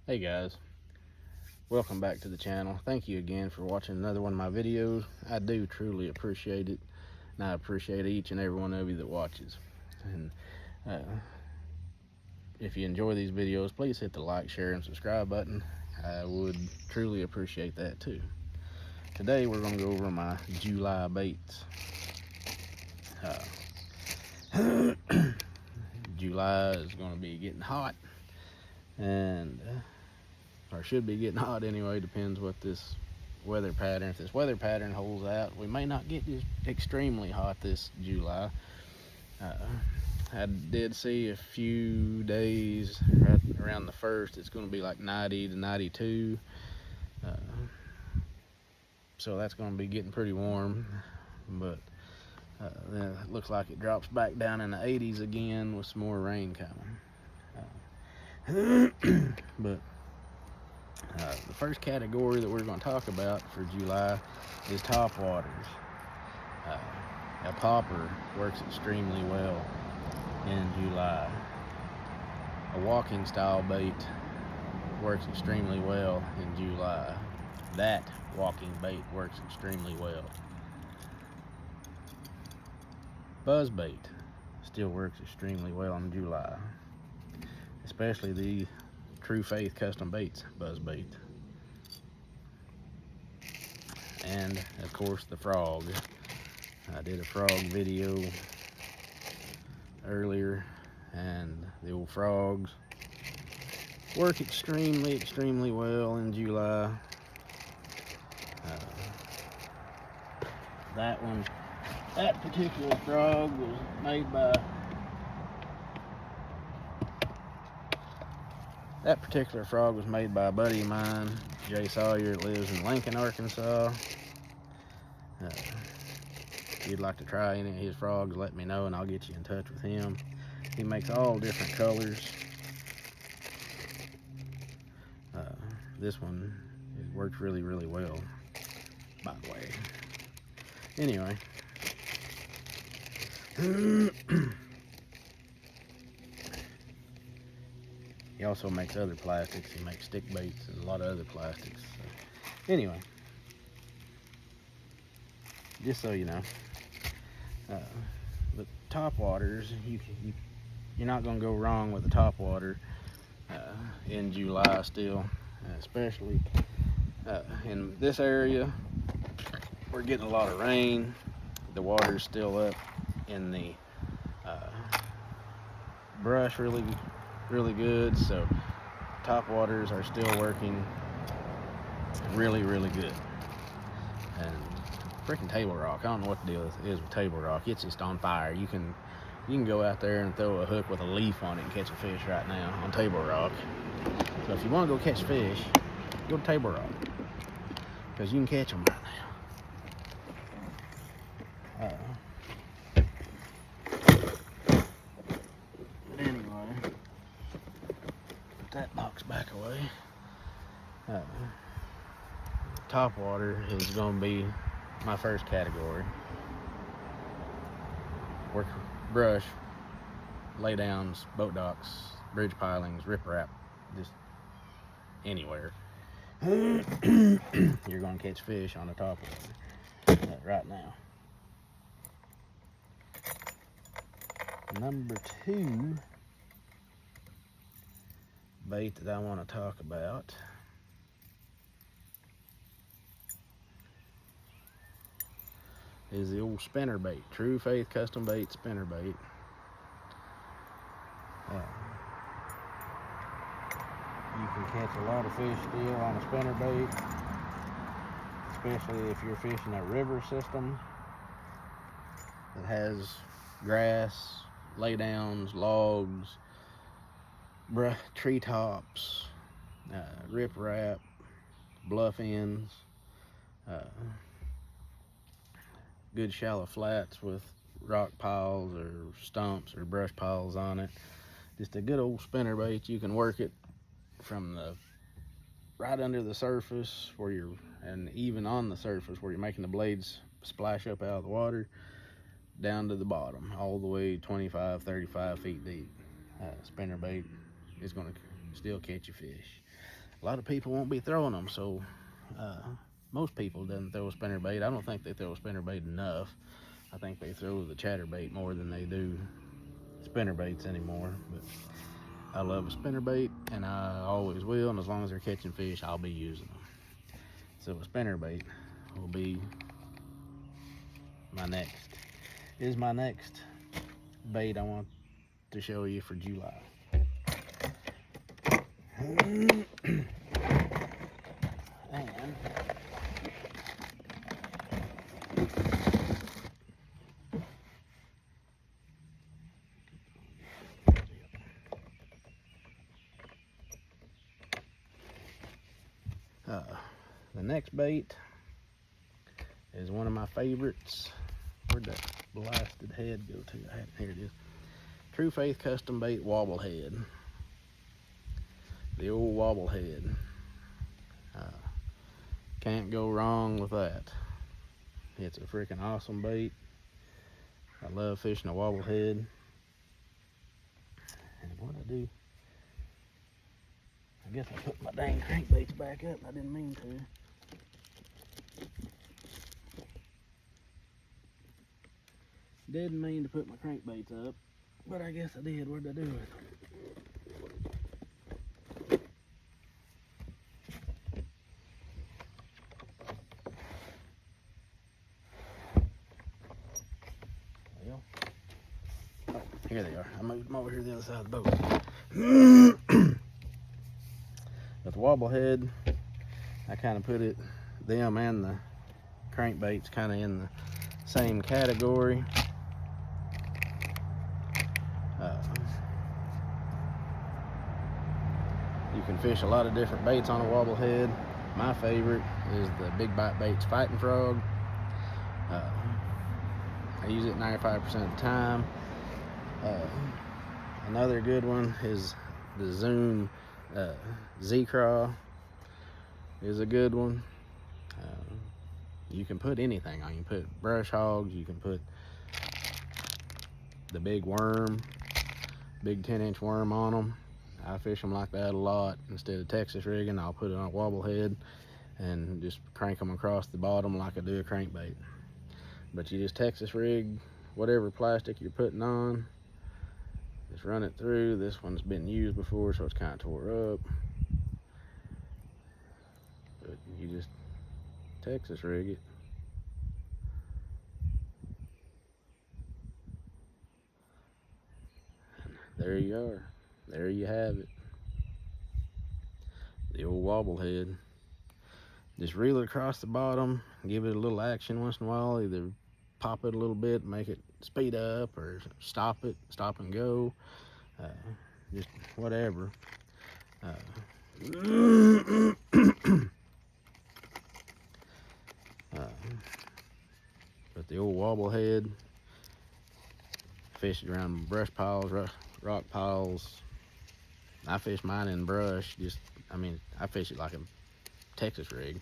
Hey guys, welcome back to the channel. Thank you again for watching another one of my videos. I do truly appreciate it, and I appreciate each and every one of you that watches. And uh, if you enjoy these videos, please hit the like, share, and subscribe button. I would truly appreciate that too. Today we're going to go over my July baits. July is going to be getting hot, and or should be getting hot anyway, depends what this weather pattern, if this weather pattern holds out, we may not get just extremely hot this July. I did see a few days right around the 1st, it's going to be like 90 to 92, so that's going to be getting pretty warm, but then it looks like it drops back down in the 80s again with some more rain coming. But the first category that we're going to talk about for July is top waters. A popper works extremely well in July. A walking style bait works extremely well in July. That walking bait works extremely well. Buzz bait still works extremely well in July, especially the True Faith Custom Baits buzz bait. And of course the frog. I did a frog video earlier, and the old frogs work extremely well in July. That particular frog was made by a buddy of mine, Jay Sawyer, that lives in Lincoln, Arkansas. If you'd like to try any of his frogs, let me know and I'll get you in touch with him. He makes all different colors. This one, it works really well, by the way. Anyway. He also makes other plastics. He makes stick baits and a lot of other plastics. So, anyway, just so you know, the top waters, you're not going to go wrong with the top water in July still, especially in this area. We're getting a lot of rain. The water's still up in the brush really good, so top waters are still working really good. And freaking table rock, I don't know what the deal is with table rock. It's just on fire. You can go out there and throw a hook with a leaf on it and catch a fish right now on table rock. So if you want to go catch fish, go to table rock, because you can catch them right now. But anyway, put that box back away. Top water is going to be my first category. Work brush, lay downs, boat docks, bridge pilings, riprap, just anywhere. You're going to catch fish on the top water right now. Number 2 bait that I want to talk about is the old spinner bait, True Faith Custom Bait spinner bait. You can catch a lot of fish still on a spinner bait, especially if you're fishing a river system that has grass, laydowns, logs, treetops, riprap, bluff ends, good shallow flats with rock piles or stumps or brush piles on it. Just a good old spinner bait. You can work it from the right under the surface and even on the surface where you're making the blades splash up out of the water, down to the bottom, all the way 25-35 feet deep. Spinner bait is going to still catch you fish. a lot of people won't be throwing them, so most people doesn't throw a spinnerbait. I don't think they throw a spinnerbait enough. I think they throw the chatterbait more than they do spinnerbaits anymore. But I love a spinnerbait, and I always will, and as long as they're catching fish, I'll be using them. So a spinnerbait will be my next bait I want to show you for July. And the next bait is one of my favorites. Where'd that blasted head go to? Here it is. True Faith Custom Bait Wobble Head. The old wobble head. Can't go wrong with that. It's a freaking awesome bait. I love fishing a wobble head. And what I do, I guess I put my dang crankbaits back up. I didn't mean to. Didn't mean to put my crankbaits up, but I guess I did. What did I do with them? Well, oh, here they are. I moved them over here to the other side of the boat. With the wobble head, I kind of put them and the crankbaits kind of in the same category. You can fish a lot of different baits on a wobble head. My favorite is the Big Bite Baits Fighting Frog. I use it 95% of the time. Another good one is the Zoom Z-Craw is a good one. You can put anything on. You can put brush hogs, you can put the big worm, big 10-inch worm on them. I fish them like that a lot. Instead of Texas rigging, I'll put it on a wobble head and just crank them across the bottom like I do a crankbait. But you just Texas rig whatever plastic you're putting on, just run it through. This one's been used before, so it's kind of tore up. But you just Texas rig it. There you are. There you have it. The old wobble head. Just reel it across the bottom, give it a little action once in a while, either pop it a little bit, make it speed up, or stop and go, just whatever. But the old wobble head, fish it around brush piles, rock piles. I fish mine in brush. I fish it like a Texas rig.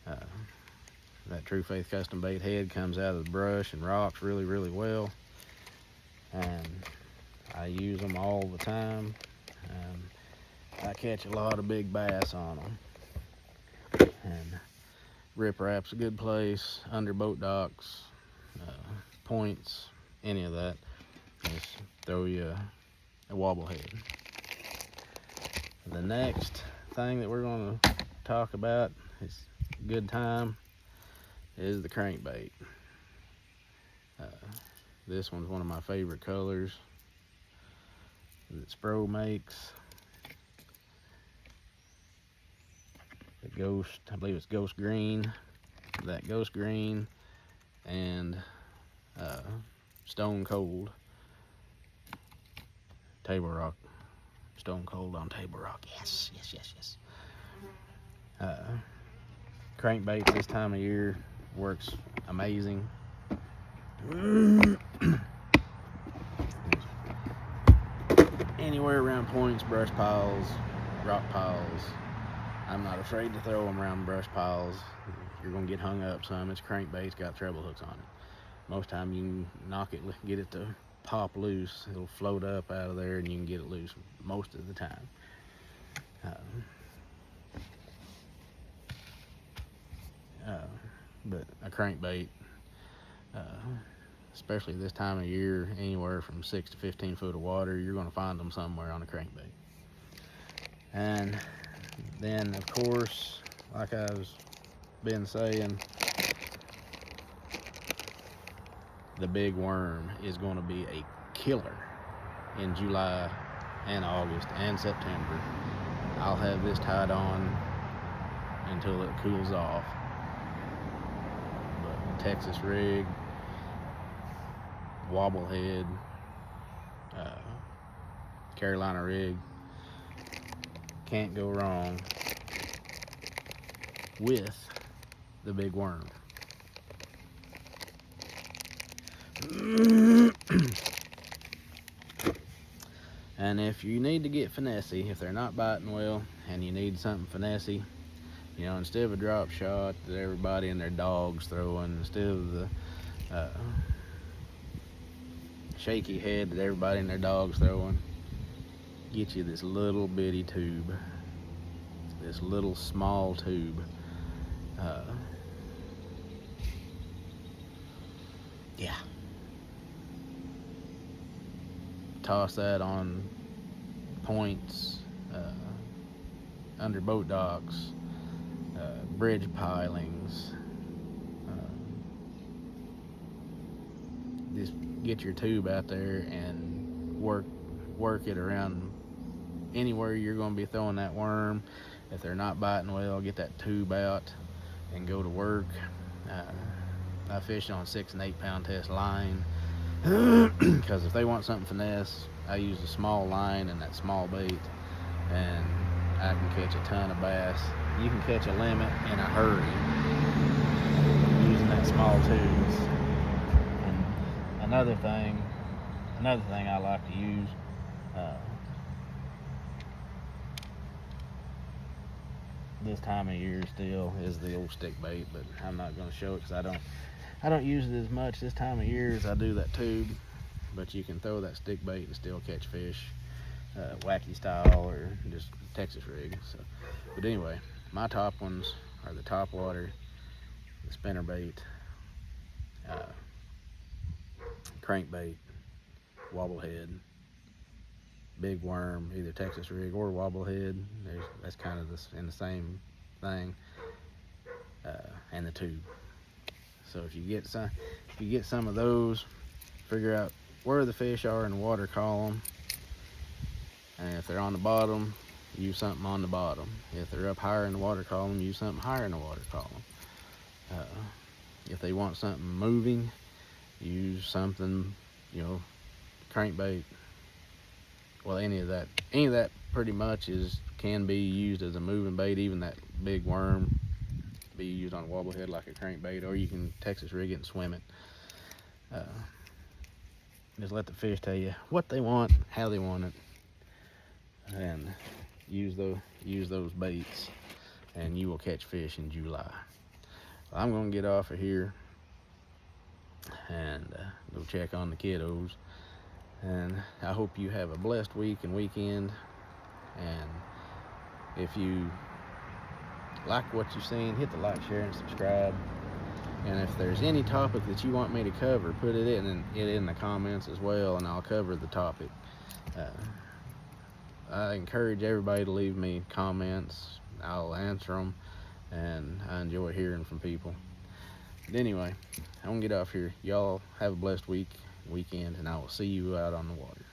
That True Faith Custom Bait head comes out of the brush and rocks really, really well. And I use them all the time. I catch a lot of big bass on them. And Rip Rap's a good place, under boat docks, points, any of that. Just throw you a wobble head. The next thing that we're going to talk about is a good time is the crankbait. This one's one of my favorite colors that Spro makes. The Ghost, I believe it's Ghost Green. That Ghost Green and Stone Cold. Table Rock. Stone Cold on Table Rock. Yes. Crankbait this time of year works amazing. Anywhere around points, brush piles, rock piles. I'm not afraid to throw them around brush piles. You're gonna get hung up some. It's crankbait's got treble hooks on it. Most time you can knock it, get it to pop loose. It'll float up out of there and you can get it loose most of the time. but a crankbait, especially this time of year, anywhere from 6 to 15 foot of water, you're going to find them somewhere on a crankbait. And then, of course, like I was been saying, the big worm is going to be a killer in July and August and September. I'll have this tied on until it cools off. But Texas rig, wobblehead, Carolina rig, can't go wrong with the big worm. And if you need to get finessey, if they're not biting well and you need something finessey, you know, instead of a drop shot that everybody and their dogs throwing, instead of the shaky head that everybody and their dogs throwing, get you this little bitty tube, this little small tube. Yeah. Toss that on points, under boat docks, bridge pilings. Just get your tube out there and work it around anywhere you're going to be throwing that worm. If they're not biting well, get that tube out and go to work. I fish on 6 and 8 pound test line, because if they want something finesse, I use a small line and that small bait, and I can catch a ton of bass. You can catch a limit in a hurry using that small tubes. And another thing I like to use, this time of year still, is the old stick bait, but I'm not going to show it because I don't use it as much this time of year as I do that tube. But you can throw that stick bait and still catch fish, wacky style or just Texas rig. So, but anyway, my top ones are the top water, the spinner bait, crankbait, wobblehead, big worm, either Texas rig or wobblehead. That's kind of in the same thing, and the tube. So if you get some of those, figure out where the fish are in the water column, and if they're on the bottom, use something on the bottom. If they're up higher in the water column, use something higher in the water column. If they want something moving, use something, you know, crankbait. Well, any of that pretty much can be used as a moving bait. Even that big worm be used on a wobblehead like a crankbait, or you can Texas rig it and swim it. Just let the fish tell you what they want, how they want it, and use those baits, and you will catch fish in July. Well, I'm gonna get off of here and go check on the kiddos, and I hope you have a blessed week and weekend. And if you like what you've seen, hit the like, share, and subscribe. And if there's any topic that you want me to cover, put it in the comments as well, and I'll cover the topic. I encourage everybody to leave me comments. I'll answer them, and I enjoy hearing from people. But anyway, I'm gonna get off here. Y'all have a blessed weekend, and I will see you out on the water.